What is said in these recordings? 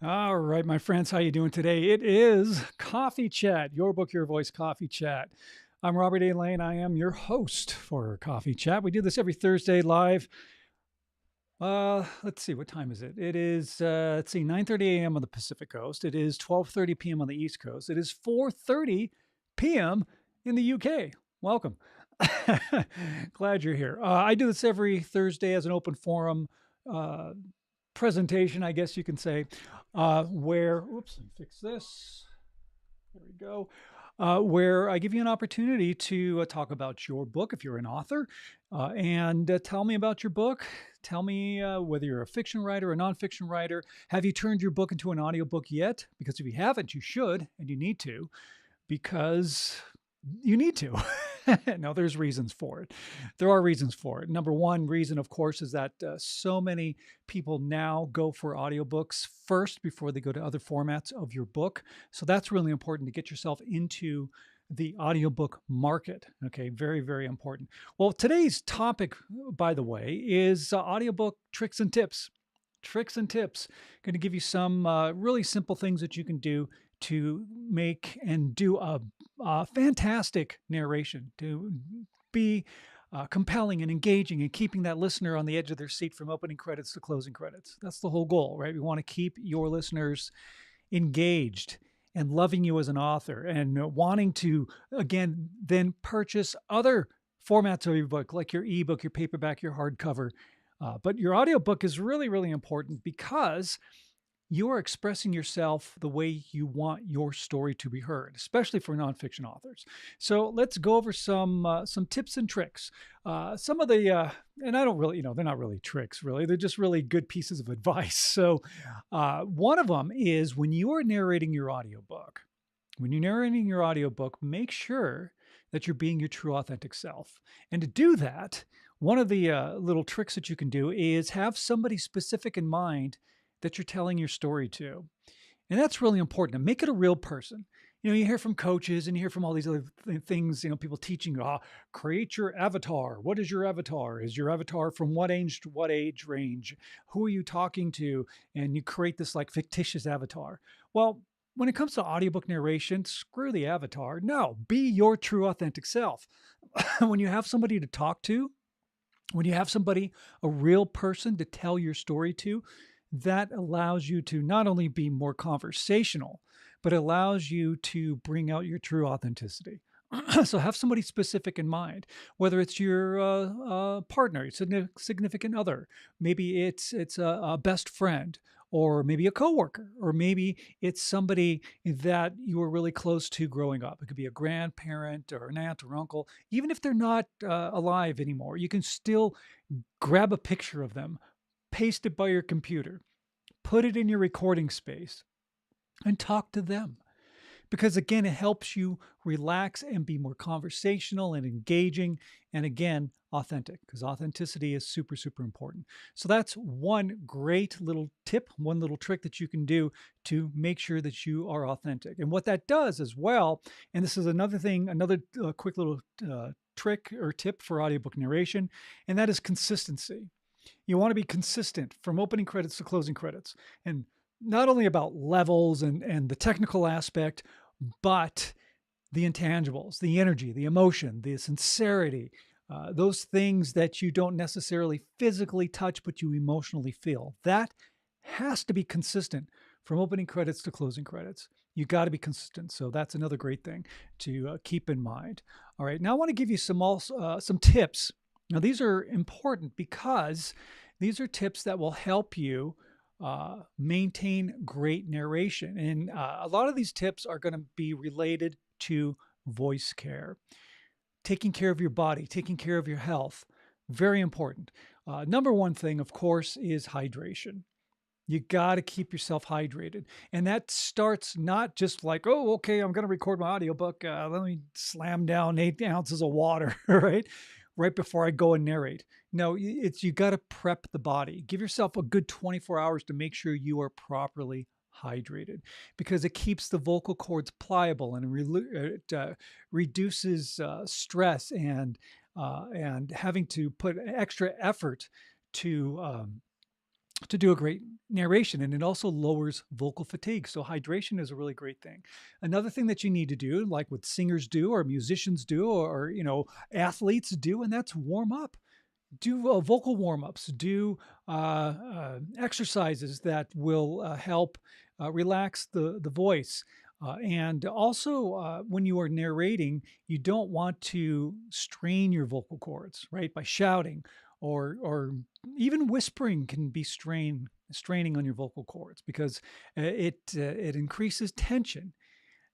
All right, my friends, how you doing today? It is Coffee Chat, your book, your voice, Coffee Chat. I'm Robert A. Lane. I am your host for Coffee Chat. We do this every Thursday live. Let's see, what time is it? It is, let's see, 9:30 a.m. on the Pacific Coast. It is 12:30 p.m. on the East Coast. It is 4:30 p.m. in the UK. Welcome. Glad you're here. I do this every Thursday as an open forum uh, presentation, I guess you can say, where, oops, let me fix this. There we go. Where I give you an opportunity to talk about your book if you're an author and tell me about your book. Tell me whether you're a fiction writer or a nonfiction writer. Have you turned your book into an audiobook yet? Because if you haven't, you should and you need to, because you need to. No, there's reasons for it. There are reasons for it. Number one reason, of course, is that so many people now go for audiobooks first before they go to other formats of your book. So that's really important to get yourself into the audiobook market. Okay, very, very important. Well, today's topic, by the way, is audiobook tricks and tips. Tricks and tips. Going to give you some really simple things that you can do to make and do a fantastic narration, to be compelling and engaging and keeping that listener on the edge of their seat from opening credits to closing credits. That's the whole goal, right? We want to keep your listeners engaged and loving you as an author and wanting to, again, then purchase other formats of your book, like your ebook, your paperback, your hardcover. But your audiobook is really, really important because you are expressing yourself the way you want your story to be heard, especially for nonfiction authors. So let's go over some tips and tricks. Some of the and I don't really, they're not really tricks, really. They're just really good pieces of advice. So one of them is when you are narrating your audiobook. When you're narrating your audiobook, make sure that you're being your true, authentic self. And to do that, one of the little tricks that you can do is have somebody specific in mind that you're telling your story to. And that's really important. And make it a real person. You hear from coaches and you hear from all these other things, people teaching you, create your avatar. What is your avatar? Is your avatar from what age to what age range? Who are you talking to? And you create this like fictitious avatar. Well, when it comes to audiobook narration, screw the avatar. No, be your true, authentic self. When you have somebody to talk to, when you have somebody, a real person to tell your story to, that allows you to not only be more conversational, but allows you to bring out your true authenticity. So have somebody specific in mind, whether it's your partner, significant other, maybe it's a best friend, or maybe a coworker, or maybe it's somebody that you were really close to growing up. It could be a grandparent or an aunt or uncle. Even if they're not alive anymore, you can still grab a picture of them, paste it by your computer, put it in your recording space, and talk to them. Because again, it helps you relax and be more conversational and engaging. And again, authentic, because authenticity is super, super important. So that's one great little tip, one little trick that you can do to make sure that you are authentic. And what that does as well, and this is another thing, another quick little trick or tip for audiobook narration, and that is consistency. You want to be consistent from opening credits to closing credits. And not only about levels and the technical aspect, but the intangibles, the energy, the emotion, the sincerity, those things that you don't necessarily physically touch, but you emotionally feel. That has to be consistent from opening credits to closing credits. You got to be consistent. So that's another great thing to keep in mind. All right. Now I want to give you some tips. Now, these are important because these are tips that will help you maintain great narration. And a lot of these tips are going to be related to voice care, taking care of your body, taking care of your health. Very important. Number one thing, of course, is hydration. You got to keep yourself hydrated. And that starts not just like, oh, okay, I'm going to record my audiobook. Let me slam down 8 ounces of water, right? Right before I go and narrate. No, it's you got to prep the body. Give yourself a good 24 hours to make sure you are properly hydrated, because it keeps the vocal cords pliable and it reduces stress and having to put extra effort to do a great narration, and it also lowers vocal fatigue. So hydration is a really great thing. Another thing that you need to do, like what singers do or musicians do or athletes do, and that's warm up. Do vocal warm-ups, do exercises that will help relax the voice. And also, when you are narrating, you don't want to strain your vocal cords, right? By shouting or even whispering can be straining on your vocal cords because it increases tension.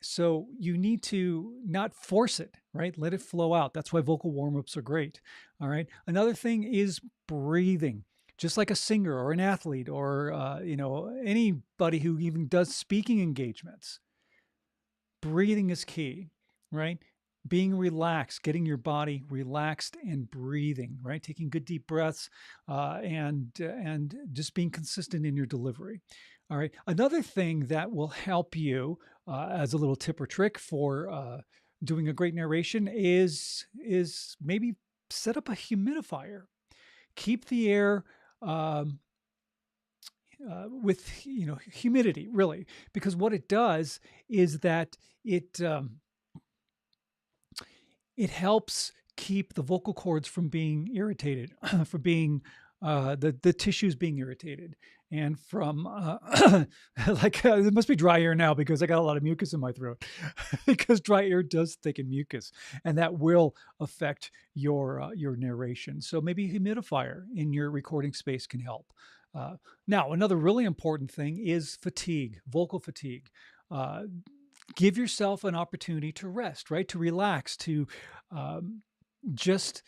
So you need to not force it, right? Let it flow out. That's why vocal warm-ups are great. All right. Another thing is breathing. Just like a singer or an athlete or anybody who even does speaking engagements, breathing is key, right? Being relaxed, getting your body relaxed and breathing, right? Taking good deep breaths and just being consistent in your delivery. All right. Another thing that will help you as a little tip or trick for doing a great narration is maybe set up a humidifier. Keep the air with humidity, really, because what it does is that it helps keep the vocal cords from being irritated, from being the tissues being irritated, and from it must be dry air now because I got a lot of mucus in my throat because dry air does thicken mucus, and that will affect your narration. So maybe a humidifier in your recording space can help. Now, another really important thing is fatigue, vocal fatigue. Give yourself an opportunity to rest, right? To relax, to just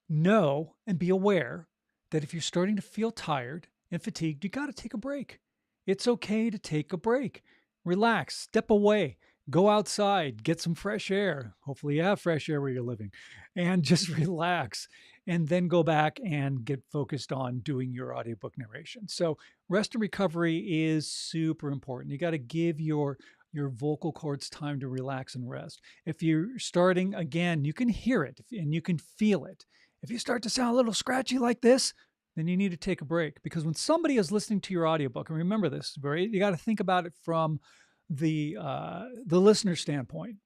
know and be aware that if you're starting to feel tired and fatigued, you got to take a break. It's okay to take a break. Relax, step away, go outside, get some fresh air. Hopefully you have fresh air where you're living, and just relax. And then go back and get focused on doing your audiobook narration. So rest and recovery is super important. You got to give your vocal cords time to relax and rest. If you're starting again, you can hear it and you can feel it. If you start to sound a little scratchy like this, then you need to take a break, because when somebody is listening to your audiobook, and remember this, you got to think about it from the listener standpoint.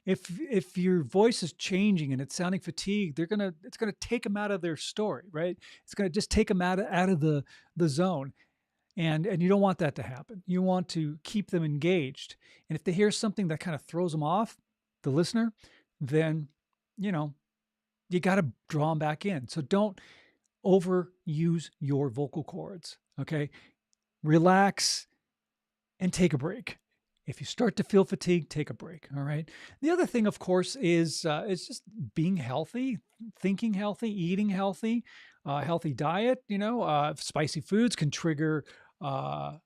If your voice is changing and it's sounding fatigued, it's gonna take them out of their story, right? It's gonna just take them out of the zone. And you don't want that to happen. You want to keep them engaged. And if they hear something that kind of throws them off, the listener, then, you got to draw them back in. So don't overuse your vocal cords, okay? Relax and take a break. If you start to feel fatigued, take a break, all right? The other thing, of course, is just being healthy, thinking healthy, eating healthy, healthy diet. Spicy foods can trigger oh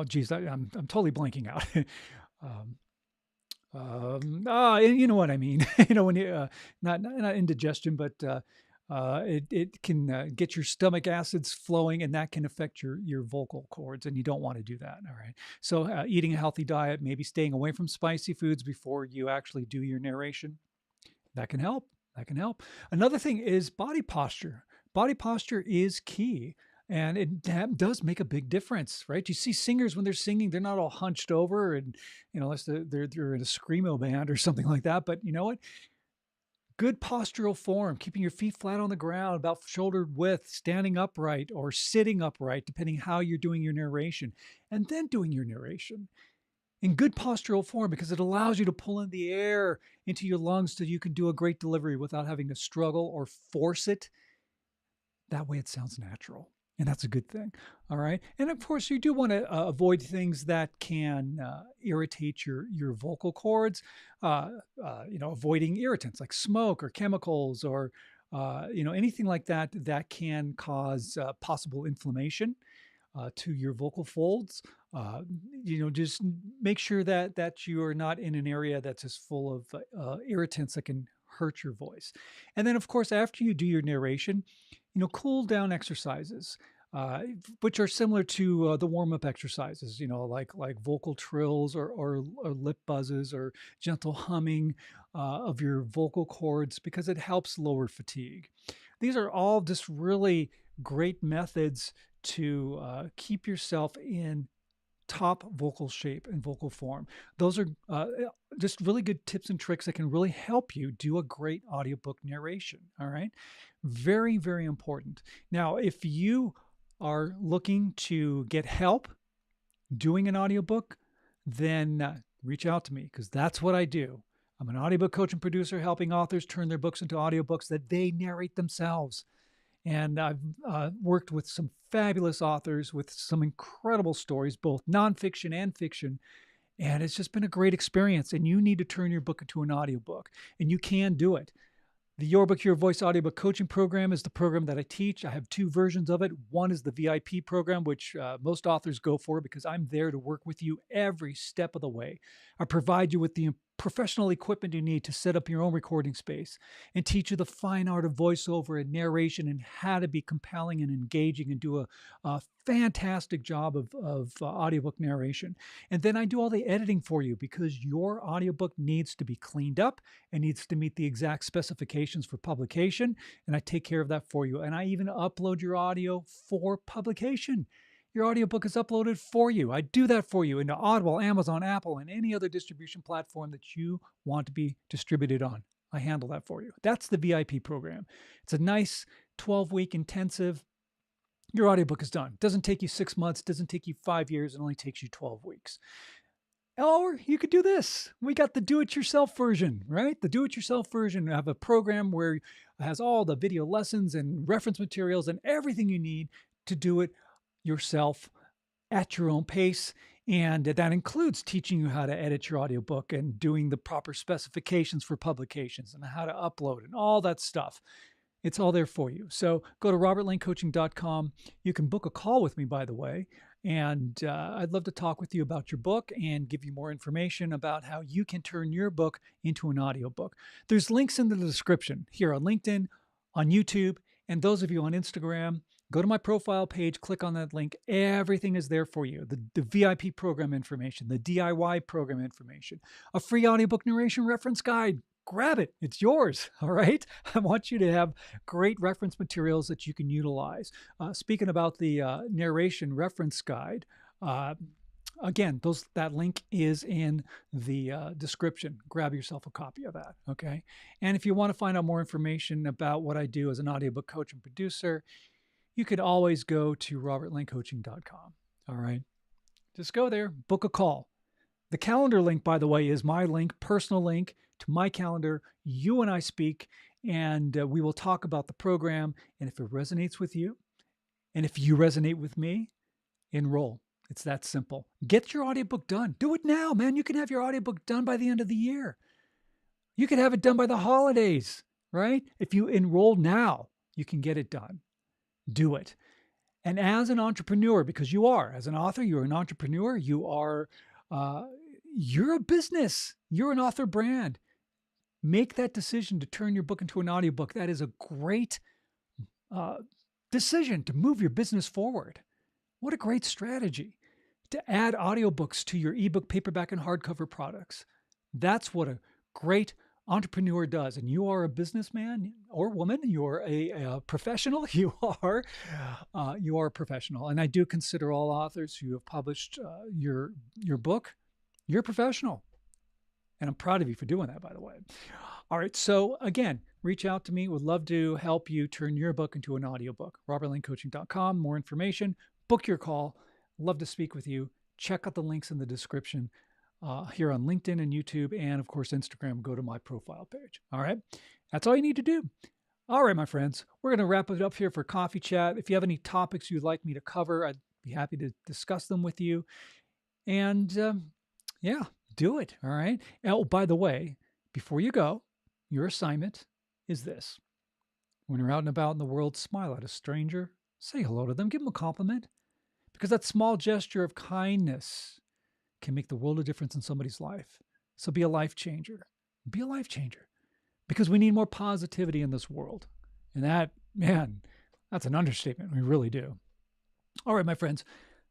geez, I'm totally blanking out. You know what I mean. When you not indigestion, but it can get your stomach acids flowing, and that can affect your vocal cords, and you don't want to do that. All right. So eating a healthy diet, maybe staying away from spicy foods before you actually do your narration, that can help. That can help. Another thing is body posture. Body posture is key, and it does make a big difference, right? You see singers when they're singing, they're not all hunched over, and unless they're in a screamo band or something like that. But you know what? Good postural form, keeping your feet flat on the ground, about shoulder width, standing upright or sitting upright, depending how you're doing your narration, and then doing your narration in good postural form, because it allows you to pull in the air into your lungs so you can do a great delivery without having to struggle or force it. That way it sounds natural, and that's a good thing. All right. And of course, you do want to avoid things that can irritate your vocal cords, avoiding irritants like smoke or chemicals or, anything like that that can cause possible inflammation to your vocal folds. Just make sure that you are not in an area that's just full of irritants that can hurt your voice. And then, of course, after you do your narration, cool down exercises, which are similar to the warm-up exercises, like vocal trills or lip buzzes or gentle humming of your vocal cords, because it helps lower fatigue. These are all just really great methods to keep yourself in top vocal shape and vocal form. Those are just really good tips and tricks that can really help you do a great audiobook narration. All right. Very, very important. Now, if you are looking to get help doing an audiobook, then reach out to me, because that's what I do. I'm an audiobook coach and producer helping authors turn their books into audiobooks that they narrate themselves. And I've worked with some fabulous authors with some incredible stories, both nonfiction and fiction. And it's just been a great experience. And you need to turn your book into an audiobook, and you can do it. The Your Book, Your Voice audiobook coaching program is the program that I teach. I have two versions of it. One is the VIP program, which most authors go for because I'm there to work with you every step of the way. I provide you with the professional equipment you need to set up your own recording space and teach you the fine art of voiceover and narration and how to be compelling and engaging and do a fantastic job of audiobook narration. And then I do all the editing for you, because your audiobook needs to be cleaned up and needs to meet the exact specifications for publication. And I take care of that for you. And I even upload your audio for publication. Your audiobook is uploaded for you. I do that for you into Audible, Amazon, Apple, and any other distribution platform that you want to be distributed on. I handle that for you. That's the VIP program. It's a nice 12-week intensive. Your audiobook is done. It doesn't take you 6 months, doesn't take you 5 years, it only takes you 12 weeks. Or you could do this. We got the do-it-yourself version, right? The do-it-yourself version. I have a program where it has all the video lessons and reference materials and everything you need to do it yourself at your own pace. And that includes teaching you how to edit your audiobook and doing the proper specifications for publications and how to upload and all that stuff. It's all there for you. So go to robertlanecoaching.com. You can book a call with me, by the way, and I'd love to talk with you about your book and give you more information about how you can turn your book into an audiobook. There's links in the description here on LinkedIn, on YouTube, and those of you on Instagram. Go to my profile page, click on that link. Everything is there for you. The VIP program information, the DIY program information, a free audiobook narration reference guide. Grab it. It's yours. All right. I want you to have great reference materials that you can utilize. Speaking about the narration reference guide, again, that link is in the description. Grab yourself a copy of that. Okay. And if you want to find out more information about what I do as an audiobook coach and producer, you could always go to robertlanecoaching.com. All right. Just go there, book a call. The calendar link, by the way, is my link, personal link to my calendar. You and I speak, and we will talk about the program. And if it resonates with you, and if you resonate with me, enroll. It's that simple. Get your audiobook done. Do it now, man. You can have your audiobook done by the end of the year. You can have it done by the holidays, right? If you enroll now, you can get it done. Do it. And as an entrepreneur, because you are, as an author, you're an entrepreneur, you're a business, you're an author brand. Make that decision to turn your book into an audiobook. That is a great decision to move your business forward. What a great strategy to add audiobooks to your ebook, paperback, and hardcover products. That's what a great entrepreneur does. And you are a businessman or woman. You're a professional. You are a professional. And I do consider all authors who have published your book, you're a professional. And I'm proud of you for doing that, by the way. All right. So again, reach out to me. Would love to help you turn your book into an audiobook. robertlanecoaching.com. More information. Book your call. Love to speak with you. Check out the links in the description. Here on LinkedIn and YouTube, and of course, Instagram. Go to my profile page. All right. That's all you need to do. All right, my friends, we're going to wrap it up here for Coffee Chat. If you have any topics you'd like me to cover, I'd be happy to discuss them with you. And yeah, do it. All right. Oh, by the way, before you go, your assignment is this. When you're out and about in the world, smile at a stranger, say hello to them, give them a compliment, because that small gesture of kindness can make the world of difference in somebody's life. So be a life changer. Be a life changer, because we need more positivity in this world. And that, man, that's an understatement. We really do. All right, my friends,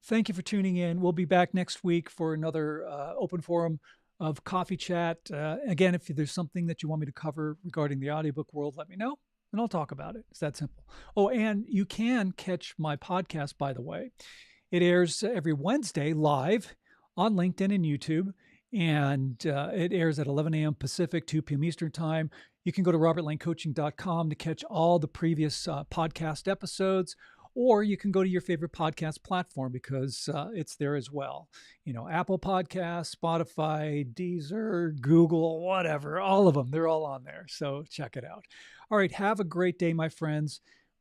thank you for tuning in. We'll be back next week for another open forum of Coffee Chat. Again, if there's something that you want me to cover regarding the audiobook world, let me know. and I'll talk about it. It's that simple. Oh, and you can catch my podcast, by the way. It airs every Wednesday live on LinkedIn and YouTube, and it airs at 11 a.m. Pacific, 2 p.m. Eastern Time. You can go to robertlanecoaching.com to catch all the previous podcast episodes, or you can go to your favorite podcast platform because it's there as well. Apple Podcasts, Spotify, Deezer, Google, whatever, all of them. They're all on there. So check it out. All right. Have a great day, my friends.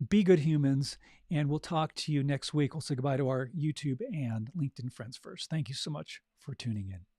Be good humans. And we'll talk to you next week. We'll say goodbye to our YouTube and LinkedIn friends first. Thank you so much for tuning in.